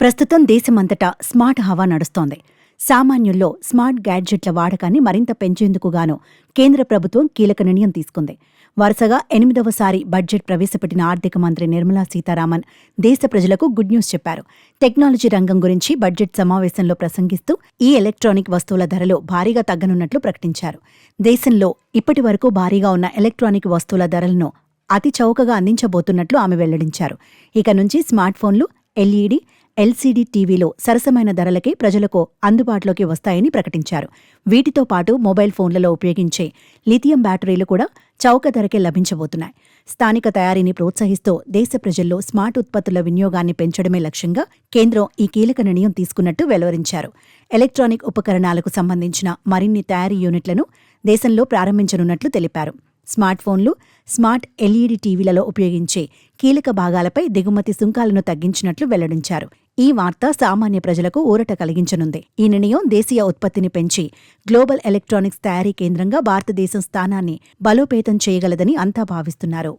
ప్రస్తుతం దేశమంతటా స్మార్ట్ హవా నడుస్తోంది. సామాన్యుల్లో స్మార్ట్ గ్యాడ్జెట్ల వాడకాన్ని మరింత పెంచేందుకుగాను కేంద్ర ప్రభుత్వం కీలక నిర్ణయం తీసుకుంది. వరుసగా 8వసారి బడ్జెట్ ప్రవేశపెట్టిన ఆర్థిక మంత్రి నిర్మలా సీతారామన్ దేశ ప్రజలకు గుడ్ న్యూస్ చెప్పారు. టెక్నాలజీ రంగం గురించి బడ్జెట్ సమావేశంలో ప్రసంగిస్తూ ఈ ఎలక్ట్రానిక్ వస్తువుల ధరలు భారీగా తగ్గనున్నట్లు ప్రకటించారు. దేశంలో ఇప్పటి వరకు భారీగా ఉన్న ఎలక్ట్రానిక్ వస్తువుల ధరలను అతి చౌకగా అందించబోతున్నట్లు ఆమె వెల్లడించారు. ఇక నుంచి స్మార్ట్ ఫోన్లు, ఎల్ఈడీ, ఎల్సీడీ టీవీలు సరసమైన ధరలకే ప్రజలకు అందుబాటులోకి వస్తాయని ప్రకటించారు. వీటితో పాటు మొబైల్ ఫోన్లలో ఉపయోగించే లిథియం బ్యాటరీలు కూడా చౌక ధరకే లభించబోతున్నాయి. స్థానిక తయారీని ప్రోత్సహిస్తూ దేశ ప్రజల్లో స్మార్ట్ ఉత్పత్తుల వినియోగాన్ని పెంచడమే లక్ష్యంగా కేంద్రం ఈ కీలక నిర్ణయం తీసుకున్నట్టు వెలువరించారు. ఎలక్ట్రానిక్ ఉపకరణాలకు సంబంధించిన మరిన్ని తయారీ యూనిట్లను దేశంలో ప్రారంభించనున్నట్లు తెలిపారు. స్మార్ట్ ఫోన్లు, స్మార్ట్ ఎల్ఈడీ టీవీలలో ఉపయోగించే కీలక భాగాలపై దిగుమతి సుంకాలను తగ్గించినట్లు వెల్లడించారు. ఈ వార్త సామాన్య ప్రజలకు ఊరట కలిగించనుంది. ఈ నిర్ణయం దేశీయ ఉత్పత్తిని పెంచి గ్లోబల్ ఎలక్ట్రానిక్స్ తయారీ కేంద్రంగా భారతదేశం స్థానాన్ని బలోపేతం చేయగలదని అంతా భావిస్తున్నారు.